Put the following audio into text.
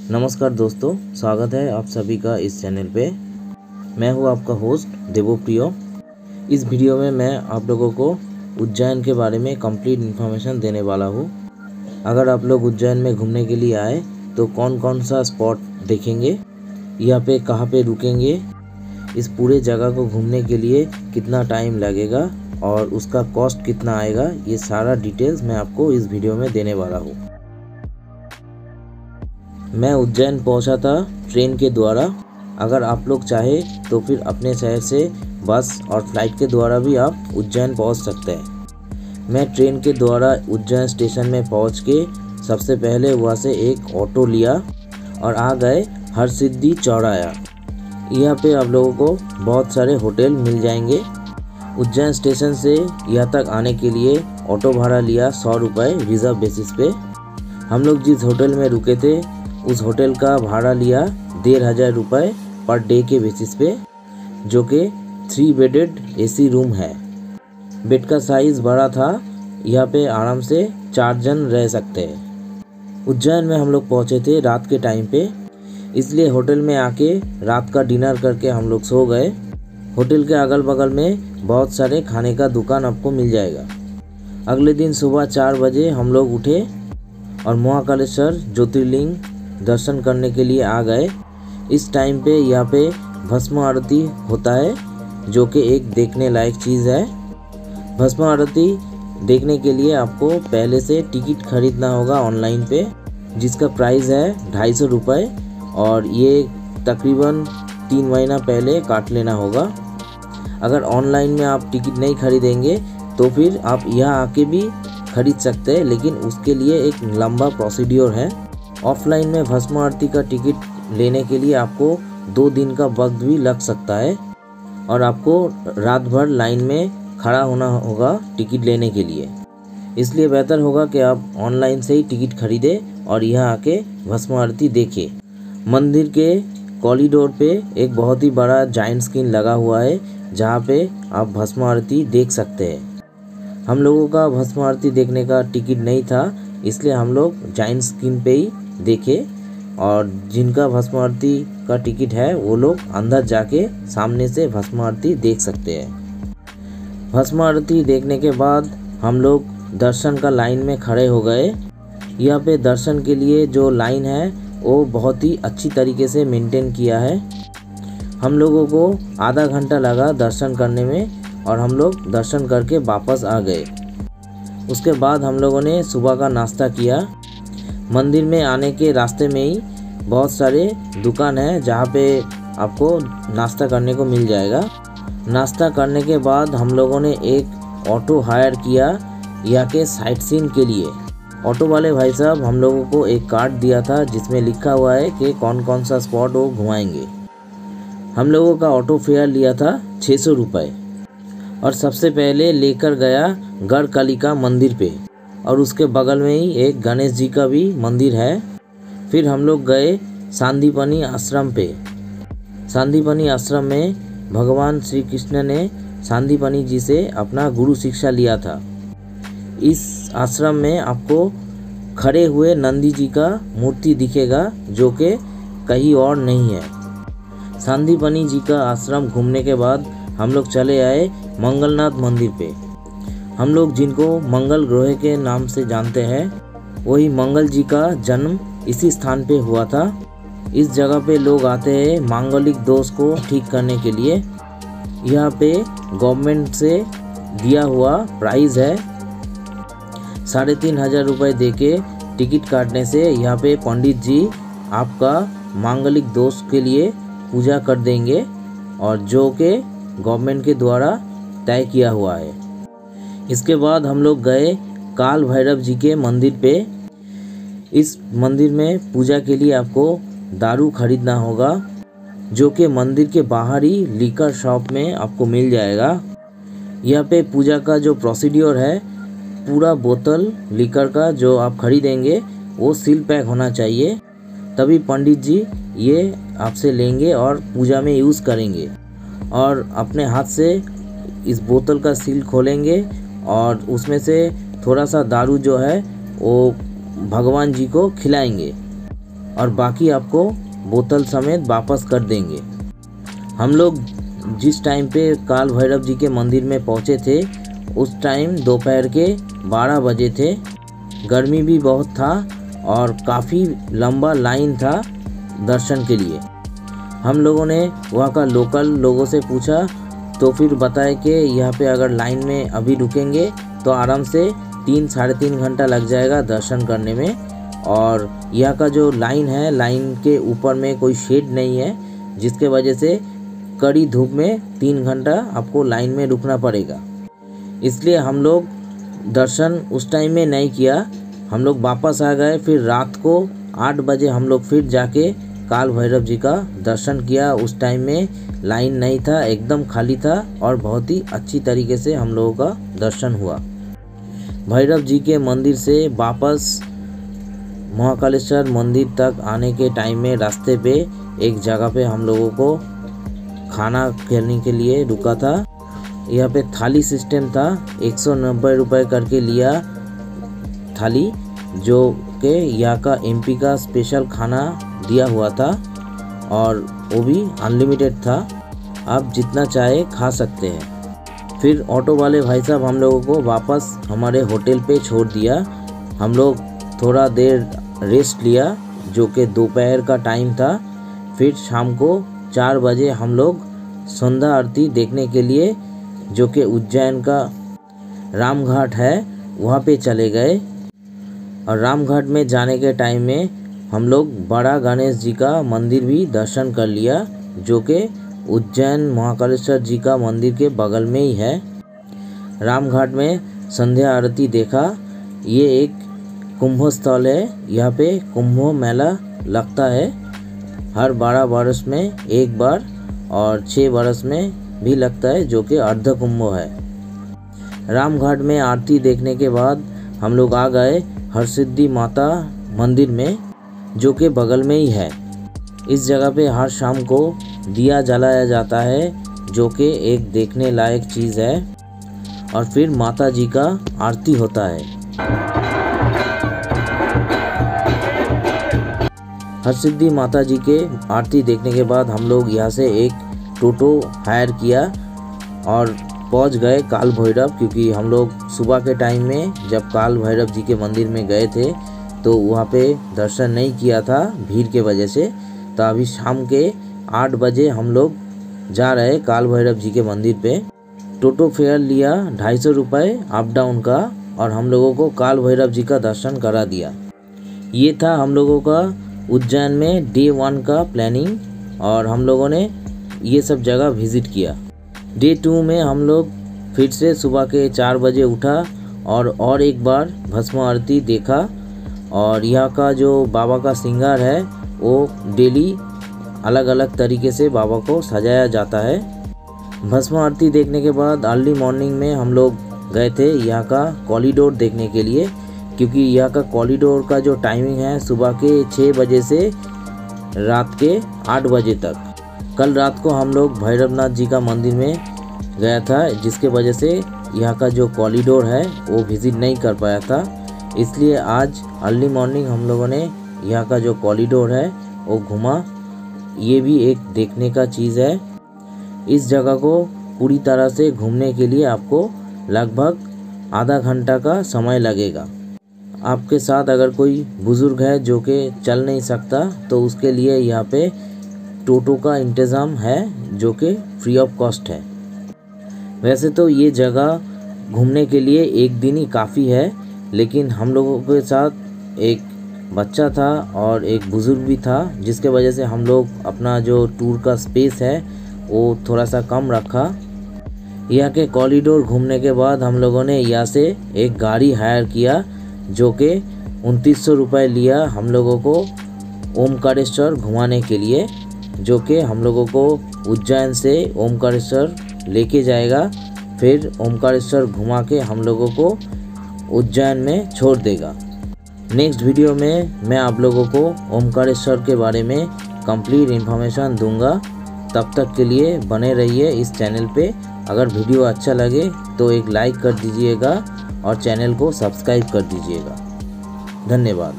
नमस्कार दोस्तों, स्वागत है आप सभी का इस चैनल पे। मैं हूँ आपका होस्ट देवप्रियो। इस वीडियो में मैं आप लोगों को उज्जैन के बारे में कंप्लीट इन्फॉर्मेशन देने वाला हूँ। अगर आप लोग उज्जैन में घूमने के लिए आए तो कौन कौन सा स्पॉट देखेंगे, यहाँ पे कहाँ पे रुकेंगे, इस पूरे जगह को घूमने के लिए कितना टाइम लगेगा और उसका कॉस्ट कितना आएगा, ये सारा डिटेल्स मैं आपको इस वीडियो में देने वाला हूँ। मैं उज्जैन पहुंचा था ट्रेन के द्वारा। अगर आप लोग चाहे तो फिर अपने शहर से बस और फ्लाइट के द्वारा भी आप उज्जैन पहुंच सकते हैं। मैं ट्रेन के द्वारा उज्जैन स्टेशन में पहुंच के सबसे पहले वहाँ से एक ऑटो लिया और आ गए हरसिद्धि चौराहा। यहाँ पे आप लोगों को बहुत सारे होटल मिल जाएंगे। उज्जैन स्टेशन से यहाँ तक आने के लिए ऑटो भाड़ा लिया 100 रुपये रिजर्व बेसिस पे। हम लोग जिस होटल में रुके थे उस होटल का भाड़ा लिया 1500 रुपये पर डे के बेसिस पे, जो कि 3 बेडेड AC रूम है। बेड का साइज़ बड़ा था, यहाँ पे आराम से 4 जन रह सकते हैं। उज्जैन में हम लोग पहुँचे थे रात के टाइम पे, इसलिए होटल में आके रात का डिनर करके हम लोग सो गए। होटल के अगल बगल में बहुत सारे खाने का दुकान आपको मिल जाएगा। अगले दिन सुबह 4 बजे हम लोग उठे और महाकालेश्वर ज्योतिर्लिंग दर्शन करने के लिए आ गए। इस टाइम पे यहाँ पे भस्म आरती होता है, जो कि एक देखने लायक चीज़ है। भस्म आरती देखने के लिए आपको पहले से टिकट खरीदना होगा ऑनलाइन पे, जिसका प्राइस है 250 रुपये, और ये तकरीबन 3 महीना पहले काट लेना होगा। अगर ऑनलाइन में आप टिकट नहीं खरीदेंगे तो फिर आप यहाँ आके भी खरीद सकते हैं, लेकिन उसके लिए एक लंबा प्रोसीड्योर है। ऑफलाइन में भस्म आरती का टिकट लेने के लिए आपको 2 दिन का वक्त भी लग सकता है और आपको रात भर लाइन में खड़ा होना होगा टिकट लेने के लिए। इसलिए बेहतर होगा कि आप ऑनलाइन से ही टिकट खरीदें और यहाँ आके भस्म आरती देखें। मंदिर के कॉरिडोर पे एक बहुत ही बड़ा जाइंट स्क्रीन लगा हुआ है, जहाँ पे आप भस्म आरती देख सकते हैं। हम लोगों का भस्म आरती देखने का टिकट नहीं था, इसलिए हम लोग जाइंट स्क्रीन पे ही देखे, और जिनका भस्म आरती का टिकट है वो लोग अंदर जाके सामने से भस्म आरती देख सकते हैं। भस्म आरती देखने के बाद हम लोग दर्शन का लाइन में खड़े हो गए। यहाँ पे दर्शन के लिए जो लाइन है वो बहुत ही अच्छी तरीके से मेंटेन किया है। हम लोगों को आधा घंटा लगा दर्शन करने में और हम लोग दर्शन करके वापस आ गए। उसके बाद हम लोगों ने सुबह का नाश्ता किया। मंदिर में आने के रास्ते में ही बहुत सारे दुकान हैं जहाँ पे आपको नाश्ता करने को मिल जाएगा। नाश्ता करने के बाद हम लोगों ने एक ऑटो हायर किया यहाँ के साइट सीन के लिए। ऑटो वाले भाई साहब हम लोगों को एक कार्ड दिया था जिसमें लिखा हुआ है कि कौन कौन सा स्पॉट वो घुमाएंगे। हम लोगों का ऑटो फेयर लिया था 600 रुपये और सबसे पहले लेकर गया गढ़कालिका मंदिर पे, और उसके बगल में ही एक गणेश जी का भी मंदिर है। फिर हम लोग गए सांदीपनी आश्रम पे। सांदीपनी आश्रम में भगवान श्री कृष्ण ने सांदीपनी जी से अपना गुरु शिक्षा लिया था। इस आश्रम में आपको खड़े हुए नंदी जी का मूर्ति दिखेगा, जो कि कहीं और नहीं है। सांदीपनी जी का आश्रम घूमने के बाद हम लोग चले आए मंगलनाथ मंदिर पे। हम लोग जिनको मंगल ग्रह के नाम से जानते हैं, वही मंगल जी का जन्म इसी स्थान पे हुआ था। इस जगह पे लोग आते हैं मांगलिक दोष को ठीक करने के लिए। यहाँ पे गवर्नमेंट से दिया हुआ प्राइज़ है 3500 रुपये दे के टिकट काटने से यहाँ पे पंडित जी आपका मांगलिक दोष के लिए पूजा कर देंगे, और जो कि गवर्नमेंट के द्वारा तय किया हुआ है। इसके बाद हम लोग गए काल भैरव जी के मंदिर पे। इस मंदिर में पूजा के लिए आपको दारू खरीदना होगा, जो कि मंदिर के बाहर ही लीकर शॉप में आपको मिल जाएगा। यहाँ पे पूजा का जो प्रोसीड्योर है, पूरा बोतल लीकर का जो आप खरीदेंगे वो सील पैक होना चाहिए, तभी पंडित जी ये आपसे लेंगे और पूजा में यूज़ करेंगे। और अपने हाथ से इस बोतल का सील खोलेंगे और उसमें से थोड़ा सा दारू जो है वो भगवान जी को खिलाएंगे। और बाकी आपको बोतल समेत वापस कर देंगे। हम लोग जिस टाइम पे काल भैरव जी के मंदिर में पहुँचे थे उस टाइम दोपहर के 12 बजे थे। गर्मी भी बहुत था और काफ़ी लंबा लाइन था दर्शन के लिए। हम लोगों ने वहाँ का लोकल लोगों से पूछा तो फिर बताया कि यहाँ पे अगर लाइन में अभी रुकेंगे तो आराम से 3 साढ़े 3 घंटा लग जाएगा दर्शन करने में। और यहाँ का जो लाइन है, लाइन के ऊपर में कोई शेड नहीं है, जिसके वजह से कड़ी धूप में 3 घंटा आपको लाइन में रुकना पड़ेगा। इसलिए हम लोग दर्शन उस टाइम में नहीं किया, हम लोग वापस आ गए। फिर रात को 8 बजे हम लोग फिर जाके काल भैरव जी का दर्शन किया। उस टाइम में लाइन नहीं था, एकदम खाली था और बहुत ही अच्छी तरीके से हम लोगों का दर्शन हुआ। भैरव जी के मंदिर से वापस महाकालेश्वर मंदिर तक आने के टाइम में रास्ते पे एक जगह पे हम लोगों को खाना खेलने के लिए रुका था। यहाँ पे थाली सिस्टम था, 190 रुपये करके लिया थाली, जो कि यहाँ का एमपी का स्पेशल खाना दिया हुआ था और वो भी अनलिमिटेड था, आप जितना चाहे खा सकते हैं। फिर ऑटो वाले भाई साहब हम लोगों को वापस हमारे होटल पे छोड़ दिया। हम लोग थोड़ा देर रेस्ट लिया, जो कि दोपहर का टाइम था। फिर शाम को 4 बजे हम लोग संध्या आरती देखने के लिए, जो कि उज्जैन का रामघाट है, वहाँ पे चले गए। और रामघाट में जाने के टाइम में हम लोग बड़ा गणेश जी का मंदिर भी दर्शन कर लिया, जो कि उज्जैन महाकालेश्वर जी का मंदिर के बगल में ही है। रामघाट में संध्या आरती देखा। ये एक कुंभ स्थल है, यहाँ पे कुंभ मेला लगता है हर 12 वर्ष में एक बार और 6 वर्ष में भी लगता है, जो कि अर्ध कुंभ है। रामघाट में आरती देखने के बाद हम लोग आ गए हरसिद्धि माता मंदिर में, जो कि बगल में ही है। इस जगह पे हर शाम को दिया जलाया जाता है, जो कि एक देखने लायक चीज़ है। और फिर माता जी का आरती होता है। हरसिद्धि माता जी के आरती देखने के बाद हम लोग यहाँ से एक टोटो हायर किया और पहुँच गए काल भैरव, क्योंकि हम लोग सुबह के टाइम में जब काल भैरव जी के मंदिर में गए थे तो वहाँ पे दर्शन नहीं किया था भीड़ के वजह से। तो अभी शाम के 8 बजे हम लोग जा रहे काल भैरव जी के मंदिर पे। टोटो फेयर लिया 250 रुपये अप डाउन का और हम लोगों को काल भैरव जी का दर्शन करा दिया। ये था हम लोगों का उज्जैन में डे 1 का प्लानिंग और हम लोगों ने ये सब जगह विज़िट किया। डे 2 में हम लोग फिर से सुबह के 4 बजे उठा और एक बार भस्म आरती देखा। और यहाँ का जो बाबा का श्रृंगार है वो डेली अलग अलग तरीके से बाबा को सजाया जाता है। भस्म आरती देखने के बाद अर्ली मॉर्निंग में हम लोग गए थे यहाँ का कॉरिडोर देखने के लिए, क्योंकि यहाँ का कॉरिडोर का जो टाइमिंग है सुबह के 6 बजे से रात के 8 बजे तक। कल रात को हम लोग भैरवनाथ जी का मंदिर में गया था, जिसके वजह से यहाँ का जो कॉरिडोर है वो विज़िट नहीं कर पाया था। इसलिए आज अर्ली मॉर्निंग हम लोगों ने यहाँ का जो कॉरिडोर है वो घूमा। ये भी एक देखने का चीज़ है। इस जगह को पूरी तरह से घूमने के लिए आपको लगभग आधा घंटा का समय लगेगा। आपके साथ अगर कोई बुज़ुर्ग है जो कि चल नहीं सकता तो उसके लिए यहाँ पे टोटो का इंतज़ाम है, जो कि फ्री ऑफ कॉस्ट है। वैसे तो ये जगह घूमने के लिए एक दिन ही काफ़ी है, लेकिन हम लोगों के साथ एक बच्चा था और एक बुज़ुर्ग भी था, जिसके वजह से हम लोग अपना जो टूर का स्पेस है वो थोड़ा सा कम रखा। यहाँ के कॉरिडोर घूमने के बाद हम लोगों ने यहाँ से एक गाड़ी हायर किया, जो कि 2900 रुपये लिया हम लोगों को ओमकारेश्वर घुमाने के लिए, जो कि हम लोगों को उज्जैन से ओमकारेश्वर लेके जाएगा। फिर ओमकारेश्वर घुमा के हम लोगों को उज्जैन में छोड़ देगा। नेक्स्ट वीडियो में मैं आप लोगों को ओमकारेश्वर के बारे में कंप्लीट इन्फॉर्मेशन दूंगा। तब तक के लिए बने रहिए इस चैनल पे। अगर वीडियो अच्छा लगे तो एक लाइक कर दीजिएगा और चैनल को सब्सक्राइब कर दीजिएगा। धन्यवाद।